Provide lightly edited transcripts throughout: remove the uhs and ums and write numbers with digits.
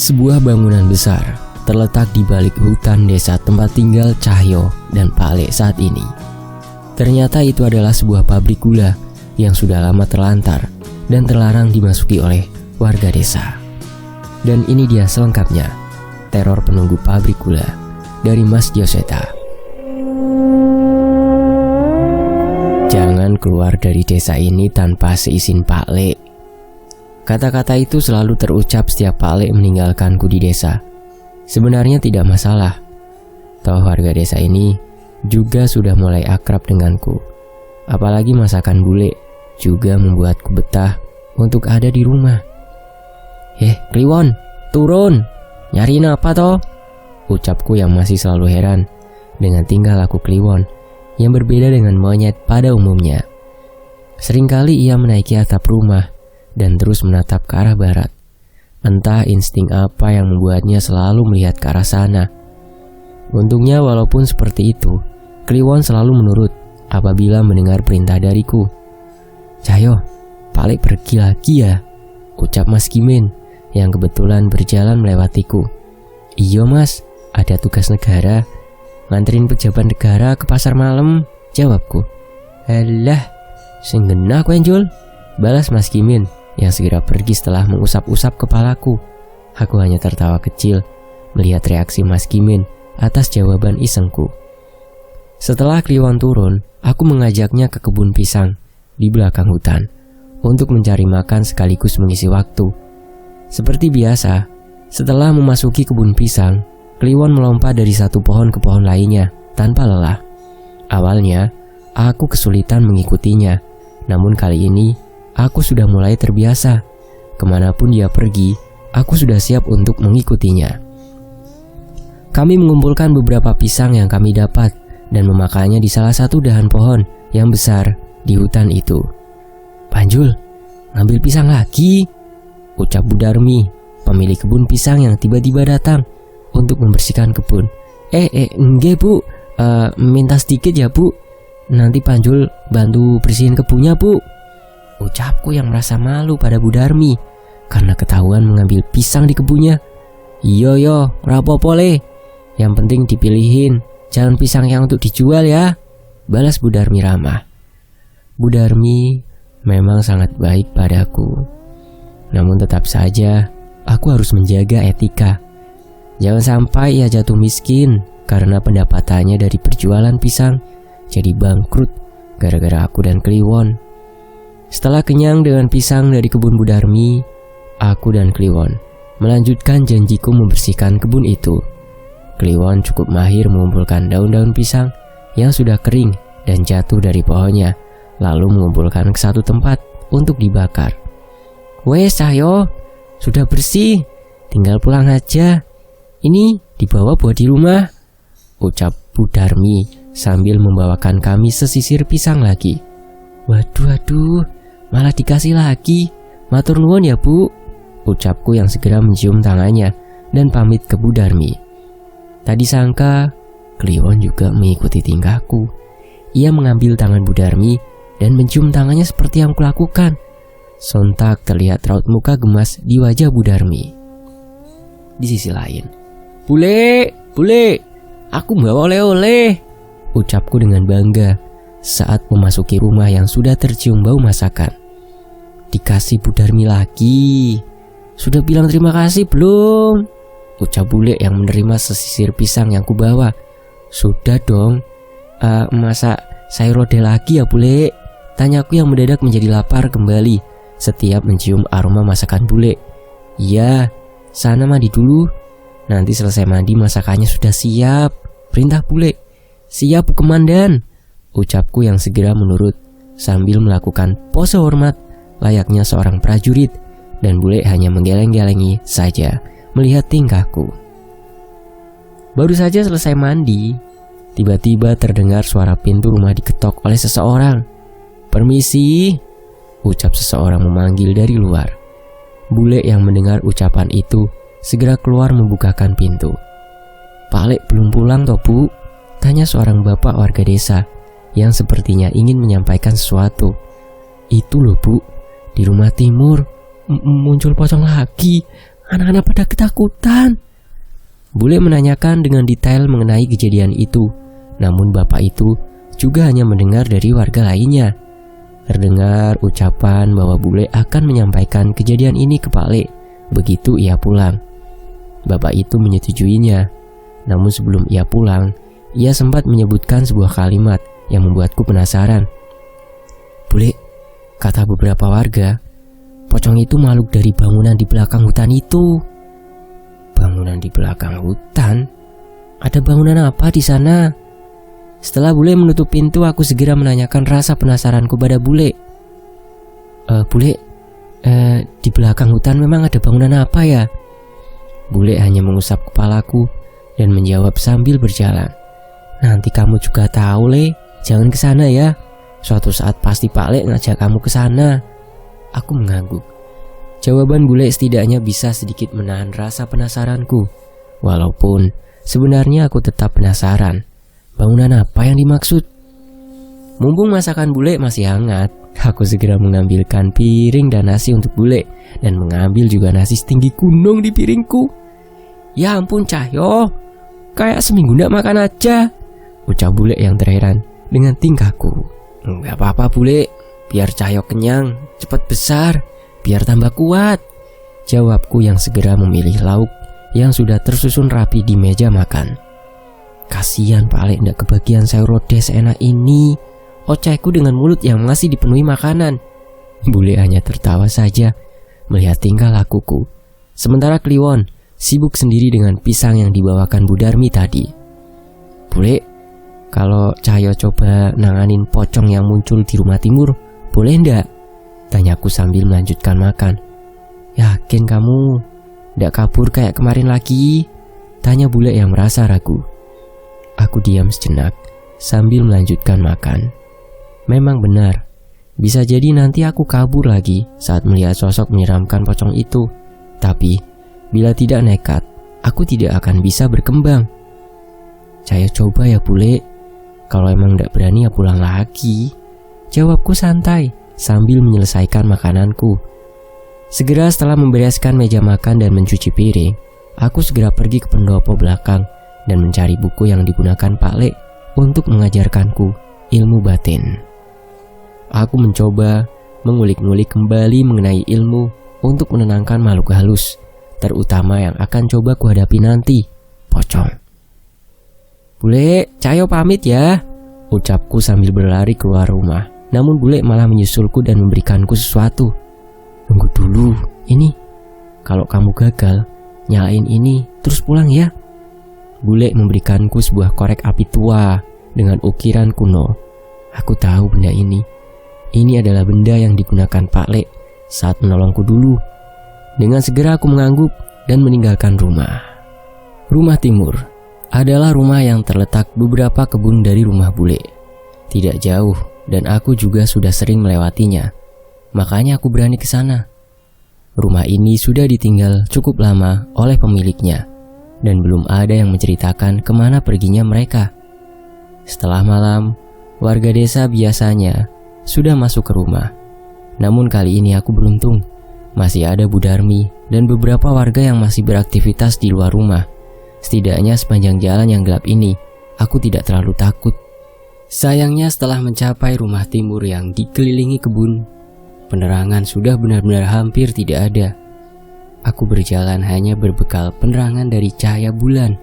Sebuah bangunan besar terletak di balik hutan desa tempat tinggal Cahyo dan Pak Lek saat ini. Ternyata itu adalah sebuah pabrik gula yang sudah lama terlantar dan terlarang dimasuki oleh warga desa. Dan ini dia selengkapnya, teror penunggu pabrik gula dari Mas Joseta. Jangan keluar dari desa ini tanpa seizin Pak Lek. Kata-kata itu selalu terucap setiap Pak Lek meninggalkanku di desa. Sebenarnya tidak masalah, toh warga desa ini juga sudah mulai akrab denganku. Apalagi masakan bule juga membuatku betah untuk ada di rumah. Kliwon, turun, nyariin apa toh? Ucapku yang masih selalu heran dengan tingkah laku Kliwon yang berbeda dengan monyet pada umumnya. Seringkali ia menaiki atap rumah dan terus menatap ke arah barat. Entah insting apa yang membuatnya selalu melihat ke arah sana. Untungnya walaupun seperti itu, Kliwon selalu menurut apabila mendengar perintah dariku. "Cahyo, Pak Lek pergi lagi ya?" ucap Mas Kimin yang kebetulan berjalan melewatiku. "Iya mas, ada tugas negara, nganterin pejabat negara ke pasar malam," jawabku. "Alah, sing genah kowe Jul," balas Mas Kimin yang segera pergi setelah mengusap-usap kepalaku. Aku hanya tertawa kecil melihat reaksi Mas Kimin atas jawaban isengku. Setelah Kliwon turun, aku mengajaknya ke kebun pisang di belakang hutan untuk mencari makan sekaligus mengisi waktu. Seperti biasa, setelah memasuki kebun pisang, Kliwon melompat dari satu pohon ke pohon lainnya tanpa lelah. Awalnya, aku kesulitan mengikutinya, namun kali ini aku sudah mulai terbiasa. Kemanapun dia pergi, aku sudah siap untuk mengikutinya. Kami mengumpulkan beberapa pisang yang kami dapat dan memakannya di salah satu dahan pohon yang besar di hutan itu. "Panjul, ngambil pisang lagi," ucap Bu Darmi, pemilik kebun pisang yang tiba-tiba datang untuk membersihkan kebun. Enggak Bu, minta sedikit ya Bu, nanti Panjul bantu bersihin kebunnya Bu," ucapku yang merasa malu pada Bu Darmi karena ketahuan mengambil pisang di kebunnya. "Iya yo, rapopo le, yang penting dipilihin, jangan pisang yang untuk dijual ya," balas Bu Darmi ramah. Bu Darmi memang sangat baik padaku. Namun tetap saja aku harus menjaga etika. Jangan sampai ia jatuh miskin karena pendapatannya dari berjualan pisang jadi bangkrut gara-gara aku dan Kliwon. Setelah kenyang dengan pisang dari kebun Bu Darmi, aku dan Kliwon melanjutkan janjiku membersihkan kebun itu. Kliwon cukup mahir mengumpulkan daun-daun pisang yang sudah kering dan jatuh dari pohonnya, lalu mengumpulkan ke satu tempat untuk dibakar. "Wes Cahyo, sudah bersih, tinggal pulang aja. Ini dibawa buat di rumah," ucap Bu Darmi sambil membawakan kami sesisir pisang lagi. Waduh, malah dikasih lagi. "Matur nuwun ya Bu," ucapku yang segera mencium tangannya dan pamit ke Bu Darmi. Tadi sangka Kliwon juga mengikuti tingkahku. Ia mengambil tangan Bu Darmi dan mencium tangannya seperti yang kulakukan. Sontak terlihat raut muka gemas di wajah Bu Darmi. Di sisi lain, Bule, aku bawa oleh-oleh," ucapku dengan bangga saat memasuki rumah yang sudah tercium bau masakan. "Dikasih Bu Darmi lagi. Sudah bilang terima kasih belum?" ucap bule yang menerima sesisir pisang yang kubawa. "Sudah dong. Masa sayur lodeh lagi ya Bule?" tanyaku yang mendadak menjadi lapar kembali setiap mencium aroma masakan bule. "Iya, sana mandi dulu. Nanti selesai mandi masakannya sudah siap," perintah bule. "Siap Bu Komandan," ucapku yang segera menurut sambil melakukan pose hormat layaknya seorang prajurit, dan bule hanya menggeleng-gelengi saja melihat tingkahku. Baru saja selesai mandi, tiba-tiba terdengar suara pintu rumah diketok oleh seseorang. "Permisi," ucap seseorang memanggil dari luar. Bule yang mendengar ucapan itu segera keluar membukakan pintu. "Pak Lek belum pulang toh Bu?" tanya seorang bapak warga desa yang sepertinya ingin menyampaikan sesuatu. "Itu loh Bu, di rumah timur muncul pocong lagi. Anak-anak pada ketakutan. Bule menanyakan dengan detail mengenai kejadian itu. Namun bapak itu juga hanya mendengar dari warga lainnya. Terdengar ucapan bahwa bule akan menyampaikan kejadian ini ke Pak Le begitu ia pulang. Bapak itu menyetujuinya. Namun sebelum ia pulang, ia sempat menyebutkan sebuah kalimat yang membuatku penasaran. Bule, kata beberapa warga, pocong itu makhluk dari bangunan di belakang hutan itu. Bangunan di belakang hutan? Ada bangunan apa di sana? Setelah bule menutup pintu, aku segera menanyakan rasa penasaranku pada bule. Bule, di belakang hutan memang ada bangunan apa ya? Bule hanya mengusap kepalaku dan menjawab sambil berjalan. Nanti kamu juga tahu, Le. Jangan ke sana ya. Suatu saat pasti Pak Le ngajak kamu ke sana. Aku mengangguk. Jawaban bule setidaknya bisa sedikit menahan rasa penasaranku. Walaupun sebenarnya aku tetap penasaran. Bangunan apa yang dimaksud? Mumpung masakan bule masih hangat, aku segera mengambilkan piring dan nasi untuk bule dan mengambil juga nasi setinggi gunung di piringku. Ya ampun Cahyo, kayak seminggu ndak makan aja, ucap bule yang terheran dengan tingkahku. Enggak apa-apa bule, biar Cahyo kenyang, cepat besar, biar tambah kuat, jawabku yang segera memilih lauk yang sudah tersusun rapi di meja makan. Kasihan Pak Le ndak kebagian sayur lodeh seenak ini, ocehku dengan mulut yang masih dipenuhi makanan. Bule hanya tertawa saja melihat tingkah lakuku. Sementara Kliwon sibuk sendiri dengan pisang yang dibawakan Bu Darmi tadi. Bule, kalau Cahyo coba nanganin pocong yang muncul di rumah timur, boleh ndak? Tanyaku sambil melanjutkan makan. Yakin kamu ndak kabur kayak kemarin lagi? Tanya bule yang merasa ragu. Aku diam sejenak sambil melanjutkan makan. Memang benar, bisa jadi nanti aku kabur lagi saat melihat sosok menyeramkan pocong itu. Tapi bila tidak nekat, aku tidak akan bisa berkembang. Saya coba ya bule, kalau emang gak berani ya pulang lagi, jawabku santai sambil menyelesaikan makananku. Segera setelah membereskan meja makan dan mencuci piring, aku segera pergi ke pendopo belakang dan mencari buku yang digunakan Pak Le untuk mengajarkanku ilmu batin. Aku mencoba mengulik-ngulik kembali mengenai ilmu untuk menenangkan makhluk halus, terutama yang akan coba kuhadapi nanti, pocong. Bule, Cahyo pamit ya, ucapku sambil berlari keluar rumah. Namun bule malah menyusulku dan memberikanku sesuatu. Tunggu dulu, ini kalau kamu gagal, nyalain ini terus pulang ya. Bule memberikanku sebuah korek api tua dengan ukiran kuno. Aku tahu benda ini. Ini adalah benda yang digunakan Pak Le saat menolongku dulu. Dengan segera aku mengangguk dan meninggalkan rumah. Rumah timur adalah rumah yang terletak beberapa kebun dari rumah bule. Tidak jauh dan aku juga sudah sering melewatinya. Makanya aku berani ke sana. Rumah ini sudah ditinggal cukup lama oleh pemiliknya. Dan belum ada yang menceritakan kemana perginya mereka. Setelah malam, warga desa biasanya sudah masuk ke rumah. Namun kali ini aku beruntung. Masih ada Bu Darmi dan beberapa warga yang masih beraktivitas di luar rumah. Setidaknya sepanjang jalan yang gelap ini, aku tidak terlalu takut. Sayangnya setelah mencapai rumah timur yang dikelilingi kebun, penerangan sudah benar-benar hampir tidak ada. Aku berjalan hanya berbekal penerangan dari cahaya bulan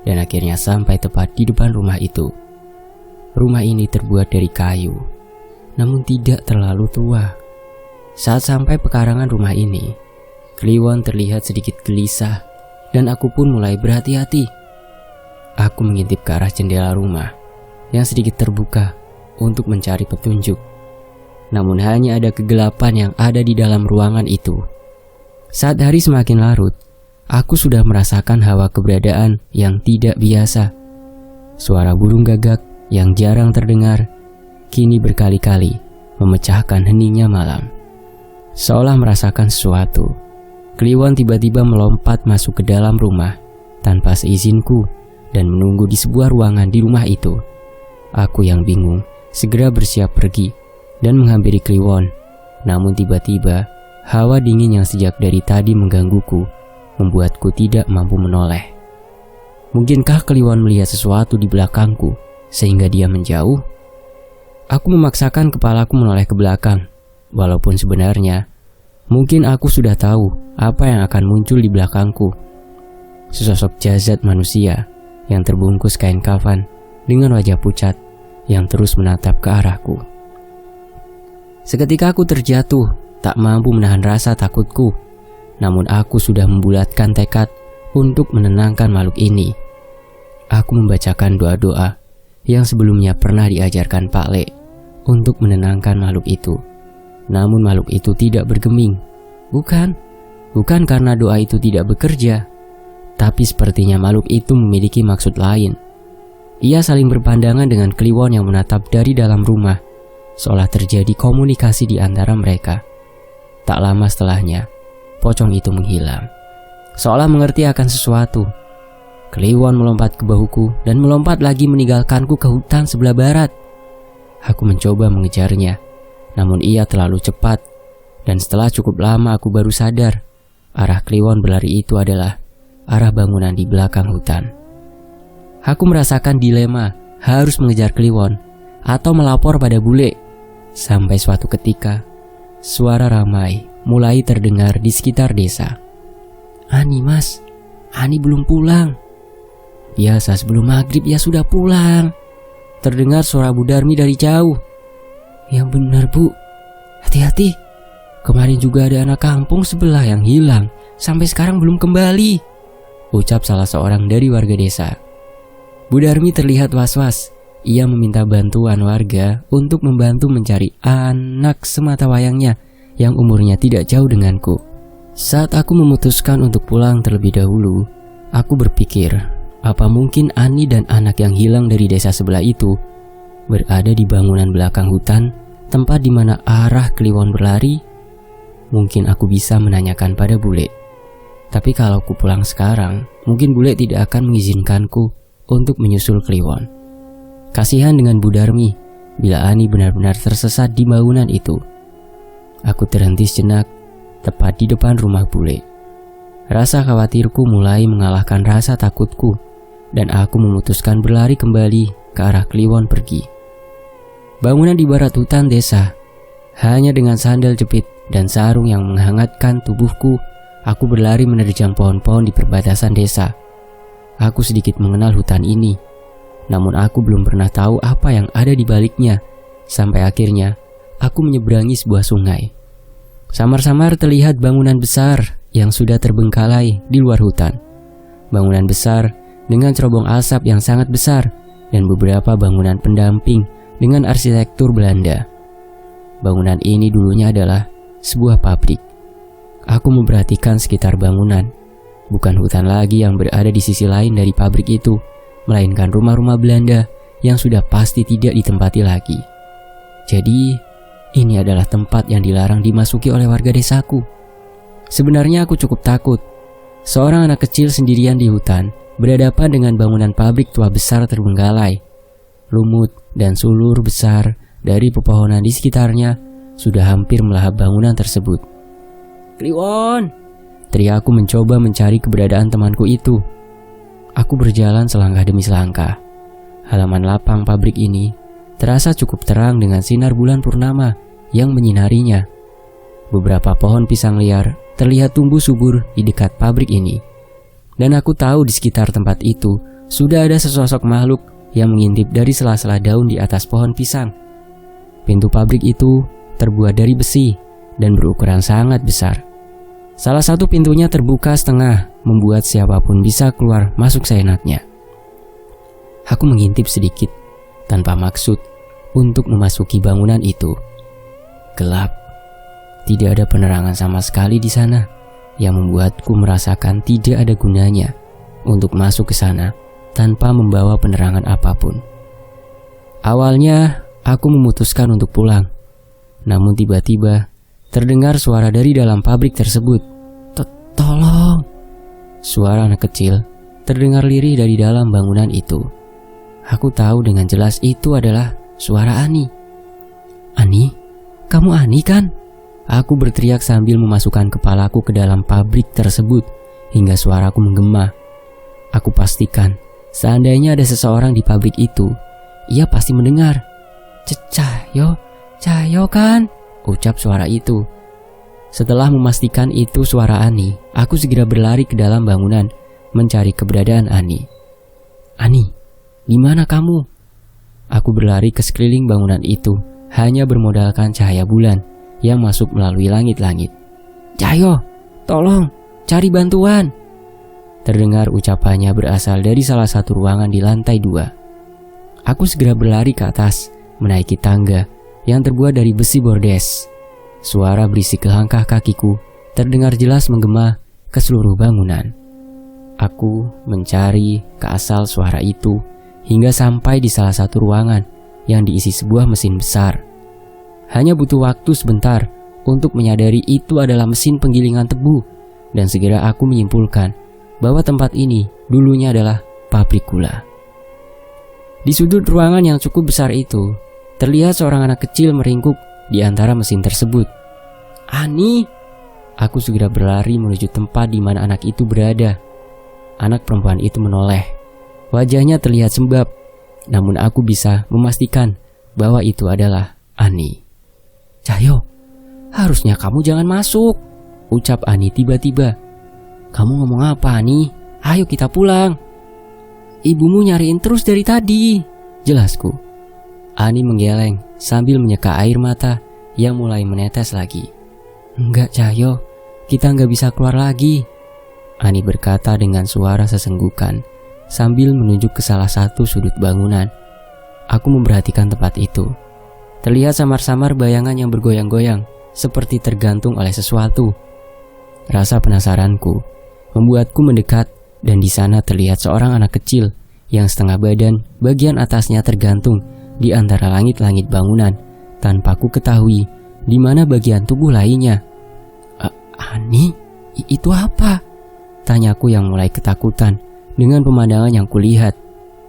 dan akhirnya sampai tepat di depan rumah itu. Rumah ini terbuat dari kayu, namun tidak terlalu tua. Saat sampai pekarangan rumah ini, Kliwon terlihat sedikit gelisah dan aku pun mulai berhati-hati. Aku mengintip ke arah jendela rumah yang sedikit terbuka untuk mencari petunjuk. Namun hanya ada kegelapan yang ada di dalam ruangan itu. Saat hari semakin larut, aku sudah merasakan hawa keberadaan yang tidak biasa. Suara burung gagak yang jarang terdengar kini berkali-kali memecahkan heningnya malam. Seolah merasakan sesuatu, Kliwon tiba-tiba melompat masuk ke dalam rumah tanpa seizinku dan menunggu di sebuah ruangan di rumah itu. Aku yang bingung segera bersiap pergi dan menghampiri Kliwon. Namun tiba-tiba hawa dingin yang sejak dari tadi menggangguku membuatku tidak mampu menoleh. Mungkinkah Kliwon melihat sesuatu di belakangku sehingga dia menjauh? Aku memaksakan kepalaku menoleh ke belakang, walaupun sebenarnya mungkin aku sudah tahu apa yang akan muncul di belakangku. Sesosok jasad manusia yang terbungkus kain kafan dengan wajah pucat yang terus menatap ke arahku. Seketika aku terjatuh, tak mampu menahan rasa takutku. Namun aku sudah membulatkan tekad untuk menenangkan makhluk ini. Aku membacakan doa-doa yang sebelumnya pernah diajarkan Pak Le untuk menenangkan makhluk itu. Namun makhluk itu tidak bergeming. Bukan karena doa itu tidak bekerja, tapi sepertinya makhluk itu memiliki maksud lain. Ia saling berpandangan dengan Kliwon yang menatap dari dalam rumah, seolah terjadi komunikasi di antara mereka. Tak lama setelahnya, pocong itu menghilang, seolah mengerti akan sesuatu. Kliwon melompat ke bahuku dan melompat lagi meninggalkanku ke hutan sebelah barat. Aku mencoba mengejarnya, namun ia terlalu cepat, dan setelah cukup lama aku baru sadar arah Kliwon berlari itu adalah arah bangunan di belakang hutan. Aku merasakan dilema harus mengejar Kliwon atau melapor pada bule. Sampai suatu ketika, suara ramai mulai terdengar di sekitar desa. "Ani mas, Ani belum pulang." Biasa sebelum maghrib ya sudah pulang. Terdengar suara Bu Darmi dari jauh. "Yang benar bu, hati-hati. Kemarin juga ada anak kampung sebelah yang hilang, sampai sekarang belum kembali," ucap salah seorang dari warga desa. Bu Darmi terlihat was-was. Ia meminta bantuan warga untuk membantu mencari anak sematawayangnya yang umurnya tidak jauh denganku. Saat aku memutuskan untuk pulang terlebih dahulu, aku berpikir, apa mungkin Ani dan anak yang hilang dari desa sebelah itu berada di bangunan belakang hutan, tempat di mana arah Kliwon berlari? Mungkin aku bisa menanyakan pada bule. Tapi kalau ku pulang sekarang, mungkin bule tidak akan mengizinkanku untuk menyusul Kliwon. Kasihan dengan Bu Darmi bila Ani benar-benar tersesat di bangunan itu. Aku terhenti sejenak tepat di depan rumah bule. Rasa khawatirku mulai mengalahkan rasa takutku, dan aku memutuskan berlari kembali ke arah Kliwon pergi. Bangunan di barat hutan desa. Hanya dengan sandal jepit dan sarung yang menghangatkan tubuhku, aku berlari menerjang pohon-pohon di perbatasan desa. Aku sedikit mengenal hutan ini, namun aku belum pernah tahu apa yang ada di baliknya. Sampai akhirnya aku menyeberangi sebuah sungai. Samar-samar terlihat bangunan besar yang sudah terbengkalai di luar hutan. Bangunan besar dengan cerobong asap yang sangat besar dan beberapa bangunan pendamping dengan arsitektur Belanda. Bangunan ini dulunya adalah sebuah pabrik. Aku memperhatikan sekitar bangunan. Bukan hutan lagi yang berada di sisi lain dari pabrik itu, melainkan rumah-rumah Belanda yang sudah pasti tidak ditempati lagi. Jadi, ini adalah tempat yang dilarang dimasuki oleh warga desaku. Sebenarnya aku cukup takut. Seorang anak kecil sendirian di hutan, berhadapan dengan bangunan pabrik tua besar terbengkalai. Lumut dan sulur besar dari pepohonan di sekitarnya sudah hampir melahap bangunan tersebut. "Kliwon!" teriakku mencoba mencari keberadaan temanku itu. Aku berjalan selangkah demi selangkah. Halaman lapang pabrik ini terasa cukup terang dengan sinar bulan purnama yang menyinarinya. Beberapa pohon pisang liar terlihat tumbuh subur di dekat pabrik ini. Dan aku tahu di sekitar tempat itu sudah ada sesosok makhluk yang mengintip dari sela-sela daun di atas pohon pisang. Pintu pabrik itu terbuat dari besi dan berukuran sangat besar. Salah satu pintunya terbuka setengah, membuat siapapun bisa keluar masuk seenaknya. Aku mengintip sedikit, tanpa maksud, untuk memasuki bangunan itu. Gelap. Tidak ada penerangan sama sekali di sana, yang membuatku merasakan tidak ada gunanya untuk masuk ke sana tanpa membawa penerangan apapun. Awalnya, aku memutuskan untuk pulang. Namun tiba-tiba, terdengar suara dari dalam pabrik tersebut. "Tolong!" Suara anak kecil terdengar lirih dari dalam bangunan itu. Aku tahu dengan jelas itu adalah suara Ani. "Ani? Kamu Ani kan?" Aku berteriak sambil memasukkan kepalaku ke dalam pabrik tersebut hingga suaraku menggema. Aku pastikan seandainya ada seseorang di pabrik itu, ia pasti mendengar. Cahyo kan? Ucap suara itu. Setelah memastikan itu suara Ani, aku segera berlari ke dalam bangunan mencari keberadaan Ani. Ani, di mana kamu? Aku berlari ke sekeliling bangunan itu, hanya bermodalkan cahaya bulan yang masuk melalui langit-langit. Cahyo, tolong, cari bantuan. Terdengar ucapannya berasal dari salah satu ruangan di lantai 2. Aku segera berlari ke atas, menaiki tangga yang terbuat dari besi bordes. Suara berisik langkah kakiku terdengar jelas menggema ke seluruh bangunan. Aku mencari ke asal suara itu hingga sampai di salah satu ruangan yang diisi sebuah mesin besar. Hanya butuh waktu sebentar untuk menyadari itu adalah mesin penggilingan tebu, dan segera aku menyimpulkan bahwa tempat ini dulunya adalah pabrik gula. Di sudut ruangan yang cukup besar itu, terlihat seorang anak kecil meringkuk di antara mesin tersebut. Ani! Aku segera berlari menuju tempat di mana anak itu berada. Anak perempuan itu menoleh. Wajahnya terlihat sembab, namun aku bisa memastikan bahwa itu adalah Ani. Cahyo, harusnya kamu jangan masuk, ucap Ani tiba-tiba. Kamu ngomong apa, Ani? Ayo kita pulang. Ibumu nyariin terus dari tadi, jelasku. Ani menggeleng sambil menyeka air mata yang mulai menetes lagi. Enggak, Cahyo, kita nggak bisa keluar lagi, Ani berkata dengan suara sesenggukan sambil menunjuk ke salah satu sudut bangunan. Aku memperhatikan tempat itu. Terlihat samar-samar bayangan yang bergoyang-goyang seperti tergantung oleh sesuatu. Rasa penasaranku membuatku mendekat, dan di sana terlihat seorang anak kecil yang setengah badan bagian atasnya tergantung di antara langit-langit bangunan tanpa ku ketahui di mana bagian tubuh lainnya. Ani, itu apa? Tanyaku yang mulai ketakutan dengan pemandangan yang kulihat.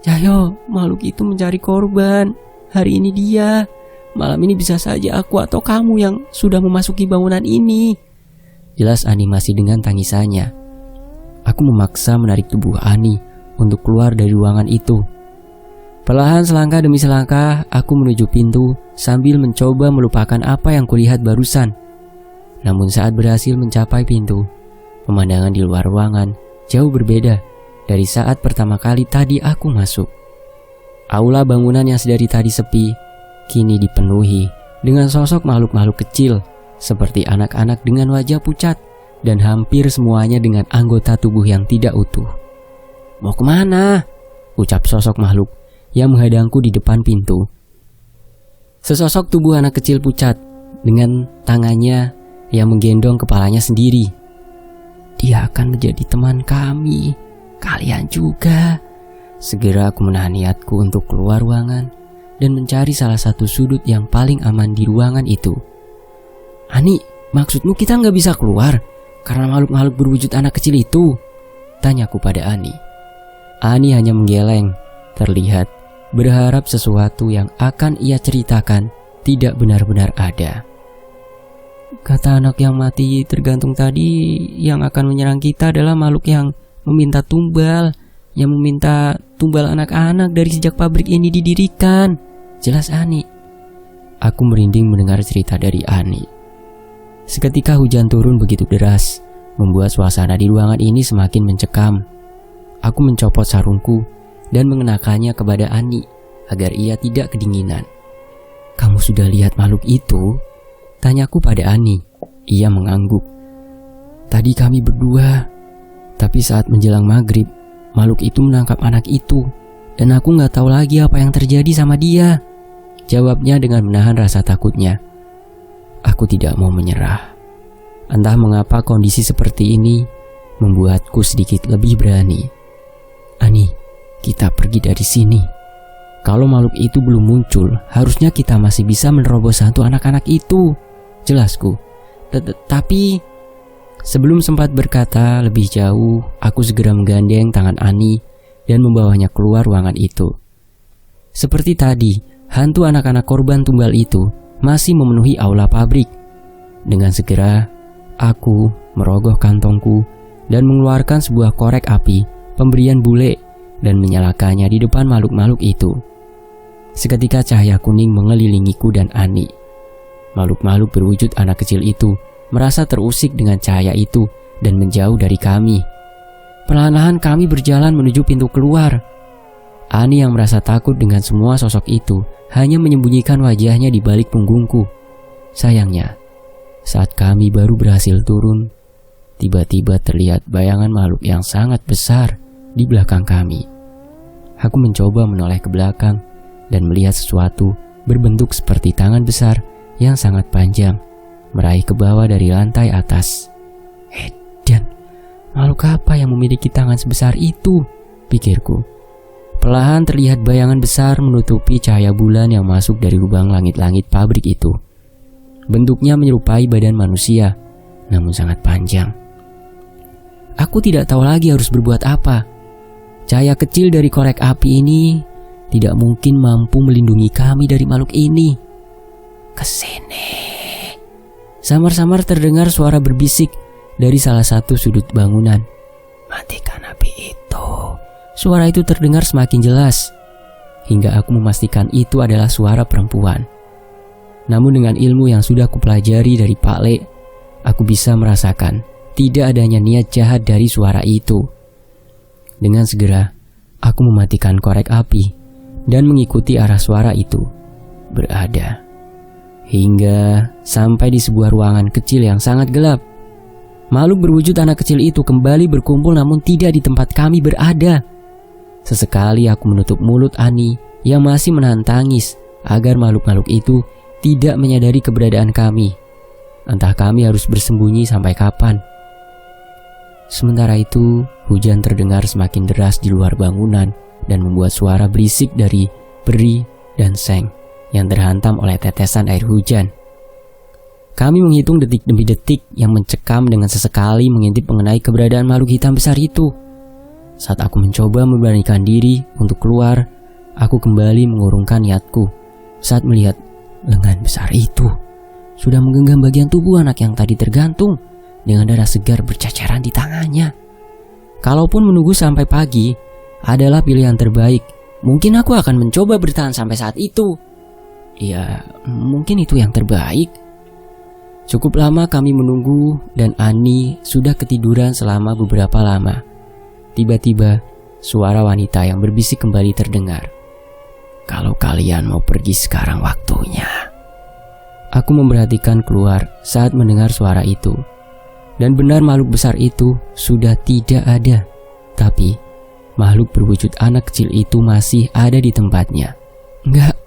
Cahyo, makhluk itu mencari korban. Hari ini dia. Malam ini bisa saja aku atau kamu yang sudah memasuki bangunan ini. Jelas Ani masih dengan tangisannya. Aku memaksa menarik tubuh Ani untuk keluar dari ruangan itu. Perlahan selangkah demi selangkah, aku menuju pintu sambil mencoba melupakan apa yang kulihat barusan. Namun saat berhasil mencapai pintu, pemandangan di luar ruangan jauh berbeda dari saat pertama kali tadi aku masuk. Aula bangunan yang sedari tadi sepi, kini dipenuhi dengan sosok makhluk-makhluk kecil seperti anak-anak dengan wajah pucat dan hampir semuanya dengan anggota tubuh yang tidak utuh. Mau kemana? Ucap sosok makhluk yang menghadangku di depan pintu. Sesosok tubuh anak kecil pucat dengan tangannya yang menggendong kepalanya sendiri. Dia akan menjadi teman kami, kalian juga. Segera aku menahan niatku untuk keluar ruangan dan mencari salah satu sudut yang paling aman di ruangan itu. Ani, maksudmu kita nggak bisa keluar karena makhluk-makhluk berwujud anak kecil itu? Tanyaku pada Ani. Ani hanya menggeleng, terlihat berharap sesuatu yang akan ia ceritakan tidak benar-benar ada. Kata anak yang mati tergantung tadi, yang akan menyerang kita adalah makhluk yang meminta tumbal, yang meminta tumbal anak-anak dari sejak pabrik ini didirikan, jelas Ani. Aku merinding mendengar cerita dari Ani. Seketika hujan turun begitu deras, membuat suasana di ruangan ini semakin mencekam. Aku mencopot sarungku dan mengenakannya kepada Ani agar ia tidak kedinginan. Kamu sudah lihat makhluk itu? Tanyaku pada Ani. Ia mengangguk. Tadi kami berdua, tapi saat menjelang maghrib, makhluk itu menangkap anak itu, dan aku gak tahu lagi apa yang terjadi sama dia. Jawabnya dengan menahan rasa takutnya. Aku tidak mau menyerah. Entah mengapa kondisi seperti ini membuatku sedikit lebih berani. Ani, kita pergi dari sini. Kalau makhluk itu belum muncul, harusnya kita masih bisa menerobos hantu anak-anak itu, jelasku. Tapi sebelum sempat berkata lebih jauh, aku segera menggandeng tangan Ani dan membawanya keluar ruangan itu. Seperti tadi, hantu anak-anak korban tumbal itu masih memenuhi aula pabrik. Dengan segera, aku merogoh kantongku dan mengeluarkan sebuah korek api pemberian bule dan menyalakannya di depan makhluk-makhluk itu. Seketika cahaya kuning mengelilingiku dan Ani. Makhluk-makhluk berwujud anak kecil itu merasa terusik dengan cahaya itu dan menjauh dari kami. Perlahan-lahan kami berjalan menuju pintu keluar. Ani yang merasa takut dengan semua sosok itu hanya menyembunyikan wajahnya di balik punggungku. Sayangnya, saat kami baru berhasil turun, tiba-tiba terlihat bayangan makhluk yang sangat besar di belakang kami. Aku mencoba menoleh ke belakang dan melihat sesuatu berbentuk seperti tangan besar yang sangat panjang meraih ke bawah dari lantai atas. Dan makhluk apa yang memiliki tangan sebesar itu? Pikirku. Perlahan terlihat bayangan besar menutupi cahaya bulan yang masuk dari lubang langit-langit pabrik itu. Bentuknya menyerupai badan manusia, namun sangat panjang. Aku tidak tahu lagi harus berbuat apa. Cahaya kecil dari korek api ini tidak mungkin mampu melindungi kami dari makhluk ini. Kesini. Samar-samar terdengar suara berbisik dari salah satu sudut bangunan. Matikan api itu. Suara itu terdengar semakin jelas, hingga aku memastikan itu adalah suara perempuan. Namun dengan ilmu yang sudah kupelajari dari Pak Le, aku bisa merasakan tidak adanya niat jahat dari suara itu. Dengan segera, aku mematikan korek api dan mengikuti arah suara itu berada. Hingga sampai di sebuah ruangan kecil yang sangat gelap. Makhluk berwujud anak kecil itu kembali berkumpul namun tidak di tempat kami berada. Sesekali aku menutup mulut Ani yang masih menahan tangis agar makhluk-makhluk itu tidak menyadari keberadaan kami. Entah kami harus bersembunyi sampai kapan. Sementara itu, hujan terdengar semakin deras di luar bangunan dan membuat suara berisik dari peri dan seng yang terhantam oleh tetesan air hujan. Kami menghitung detik demi detik yang mencekam dengan sesekali mengintip mengenai keberadaan makhluk hitam besar itu. Saat aku mencoba memberanikan diri untuk keluar, aku kembali mengurungkan niatku saat melihat lengan besar itu sudah menggenggam bagian tubuh anak yang tadi tergantung dengan darah segar berceceran di tangannya. Kalaupun menunggu sampai pagi adalah pilihan terbaik, mungkin aku akan mencoba bertahan sampai saat itu. Ya, mungkin itu yang terbaik. Cukup lama kami menunggu dan Ani sudah ketiduran selama beberapa lama. Tiba-tiba, suara wanita yang berbisik kembali terdengar. Kalau kalian mau pergi sekarang waktunya. Aku memperhatikan keluar saat mendengar suara itu. Dan benar makhluk besar itu sudah tidak ada. Tapi, makhluk berwujud anak kecil itu masih ada di tempatnya. Enggak,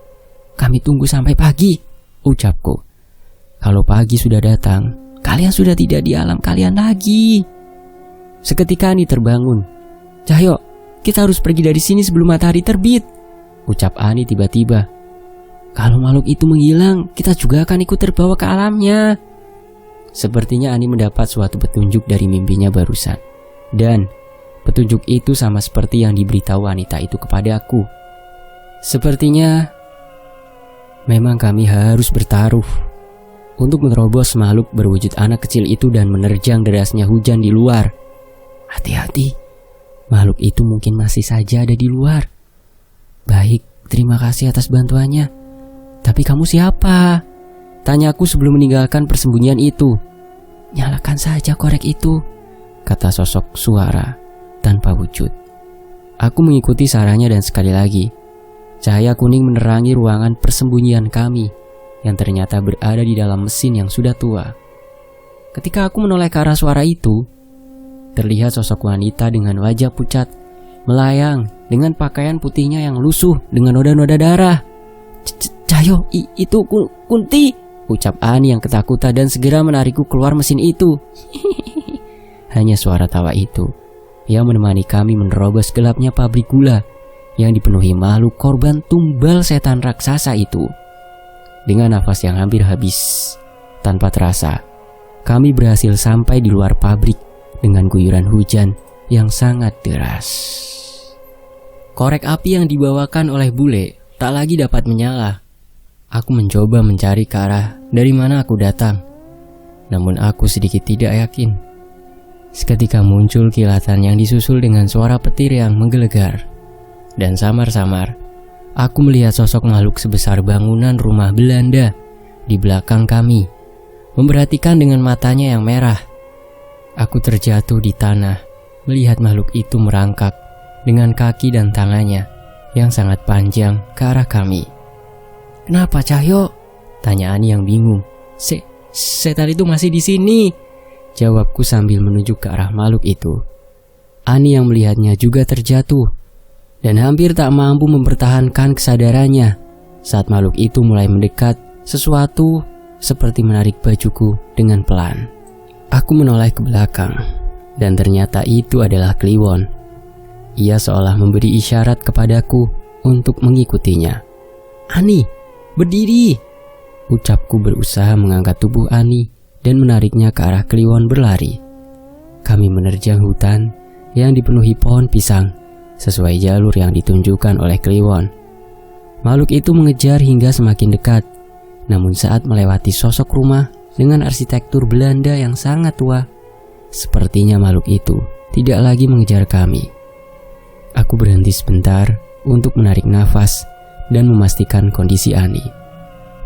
kami tunggu sampai pagi, ucapku. Kalau pagi sudah datang, kalian sudah tidak di alam kalian lagi. Seketika Ani terbangun. Cahyo, kita harus pergi dari sini sebelum matahari terbit, ucap Ani tiba-tiba. Kalau makhluk itu menghilang, kita juga akan ikut terbawa ke alamnya. Sepertinya Ani mendapat suatu petunjuk dari mimpinya barusan. Dan petunjuk itu sama seperti yang diberitahu wanita itu kepadaku. Sepertinya memang kami harus bertaruh untuk menerobos makhluk berwujud anak kecil itu dan menerjang derasnya hujan di luar. Hati-hati, makhluk itu mungkin masih saja ada di luar. Baik, terima kasih atas bantuannya. Tapi kamu siapa? Tanyaku sebelum meninggalkan persembunyian itu. Nyalakan saja korek itu, kata sosok suara tanpa wujud. Aku mengikuti sarannya dan sekali lagi, cahaya kuning menerangi ruangan persembunyian kami yang ternyata berada di dalam mesin yang sudah tua. Ketika aku menoleh ke arah suara itu, terlihat sosok wanita dengan wajah pucat melayang dengan pakaian putihnya yang lusuh dengan noda-noda darah. Cahyo, itu Kunti, ucap Ani yang ketakutan dan segera menarikku keluar mesin itu. Hanya suara tawa itu yang menemani kami menerobos gelapnya pabrik gula yang dipenuhi makhluk korban tumbal setan raksasa itu. Dengan nafas yang hampir habis, tanpa terasa, kami berhasil sampai di luar pabrik dengan guyuran hujan yang sangat deras. Korek api yang dibawakan oleh bule tak lagi dapat menyala. Aku mencoba mencari ke arah dari mana aku datang, namun aku sedikit tidak yakin. Seketika muncul kilatan yang disusul dengan suara petir yang menggelegar. Dan samar-samar, aku melihat sosok makhluk sebesar bangunan rumah Belanda di belakang kami, memperhatikan dengan matanya yang merah. Aku terjatuh di tanah, melihat makhluk itu merangkak dengan kaki dan tangannya yang sangat panjang ke arah kami. "Kenapa, Cahyo?" tanya Ani yang bingung. Setan itu masih di sini," jawabku sambil menunjuk ke arah makhluk itu. Ani yang melihatnya juga terjatuh dan hampir tak mampu mempertahankan kesadarannya saat makhluk itu mulai mendekat. Sesuatu seperti menarik bajuku dengan pelan. Aku menoleh ke belakang dan ternyata itu adalah Kliwon. Ia seolah memberi isyarat kepadaku untuk mengikutinya. "Ani, berdiri!" ucapku berusaha mengangkat tubuh Ani dan menariknya ke arah Kliwon berlari. Kami menerjang hutan yang dipenuhi pohon pisang sesuai jalur yang ditunjukkan oleh Kliwon. Makhluk itu mengejar hingga semakin dekat. Namun saat melewati sosok rumah dengan arsitektur Belanda yang sangat tua, sepertinya makhluk itu tidak lagi mengejar kami. Aku berhenti sebentar untuk menarik nafas dan memastikan kondisi Ani.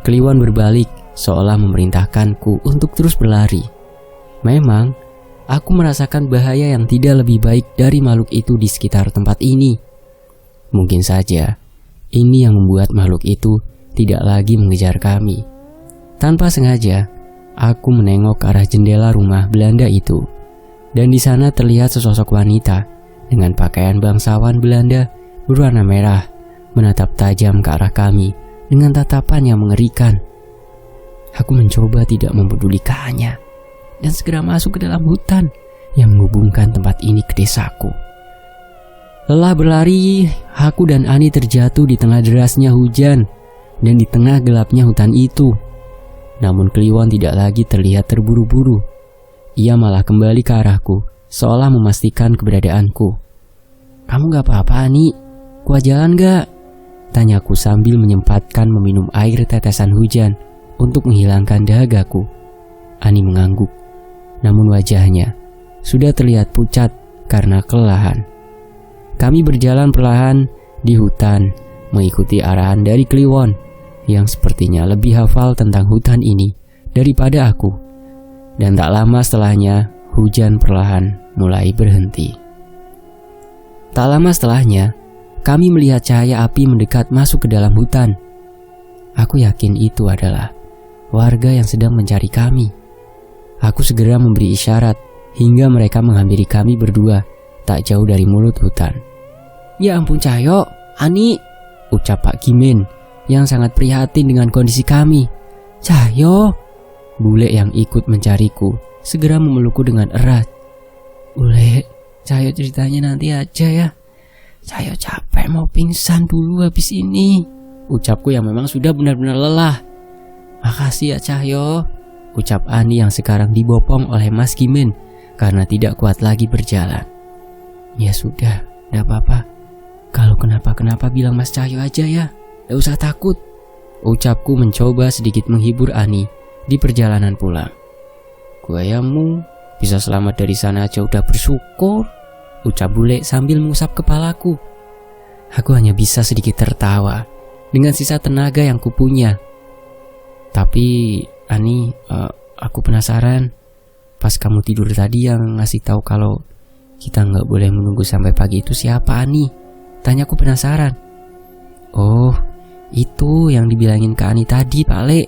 Kliwon berbalik seolah memerintahkanku untuk terus berlari. Memang, aku merasakan bahaya yang tidak lebih baik dari makhluk itu di sekitar tempat ini. Mungkin saja, ini yang membuat makhluk itu tidak lagi mengejar kami. Tanpa sengaja, aku menengok ke arah jendela rumah Belanda itu. Dan di sana terlihat sesosok wanita dengan pakaian bangsawan Belanda berwarna merah menatap tajam ke arah kami dengan tatapan yang mengerikan. Aku mencoba tidak mempedulikannya dan segera masuk ke dalam hutan yang menghubungkan tempat ini ke desaku. Lelah berlari, aku dan Ani terjatuh di tengah derasnya hujan dan di tengah gelapnya hutan itu. Namun Kliwon tidak lagi terlihat terburu-buru. Ia malah kembali ke arahku, seolah memastikan keberadaanku. "Kamu gak apa-apa, Ani? Kuat jalan gak?" tanyaku sambil menyempatkan meminum air tetesan hujan untuk menghilangkan dahagaku. Ani mengangguk, namun wajahnya sudah terlihat pucat karena kelelahan. Kami berjalan perlahan di hutan, mengikuti arahan dari Kliwon yang sepertinya lebih hafal tentang hutan ini daripada aku. Dan tak lama setelahnya, hujan perlahan mulai berhenti. Tak lama setelahnya, kami melihat cahaya api mendekat masuk ke dalam hutan. Aku yakin itu adalah warga yang sedang mencari kami. Aku segera memberi isyarat hingga mereka menghampiri kami berdua tak jauh dari mulut hutan. "Ya ampun Cahyo, Ani," ucap Pak Kimin yang sangat prihatin dengan kondisi kami. "Cahyo," bule yang ikut mencariku segera memelukku dengan erat. "Bule, Cahyo ceritanya nanti aja ya. Cahyo capek mau pingsan dulu habis ini," ucapku yang memang sudah benar-benar lelah. "Makasih ya Cahyo," ucap Ani yang sekarang dibopong oleh Mas Kimin karena tidak kuat lagi berjalan. "Ya sudah, gak apa-apa. Kalau kenapa-kenapa bilang Mas Cahyo aja ya. Gak usah takut," ucapku mencoba sedikit menghibur Ani di perjalanan pulang. "Guayamu bisa selamat dari sana aja udah bersyukur," ucap bule sambil mengusap kepalaku. Aku hanya bisa sedikit tertawa dengan sisa tenaga yang kupunya. "Tapi Ani, aku penasaran. Pas kamu tidur tadi yang ngasih tahu kalau kita nggak boleh menunggu sampai pagi itu siapa, Ani?" tanyaku penasaran. "Oh, itu yang dibilangin ke Ani tadi, Pak Le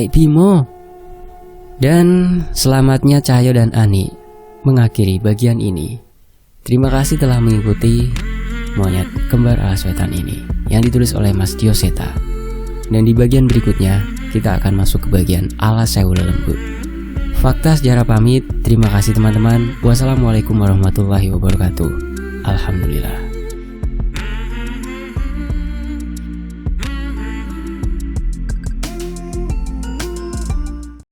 Bimo." Dan selamatnya Cahyo dan Ani mengakhiri bagian ini. Terima kasih telah mengikuti Monyet Kembar Alas Wetan ini yang ditulis oleh Mas Dioseta. Dan di bagian berikutnya kita akan masuk ke bagian Alas Sewu Lembut. Fakta sejarah pamit. Terima kasih teman-teman. Wassalamualaikum warahmatullahi wabarakatuh. Alhamdulillah.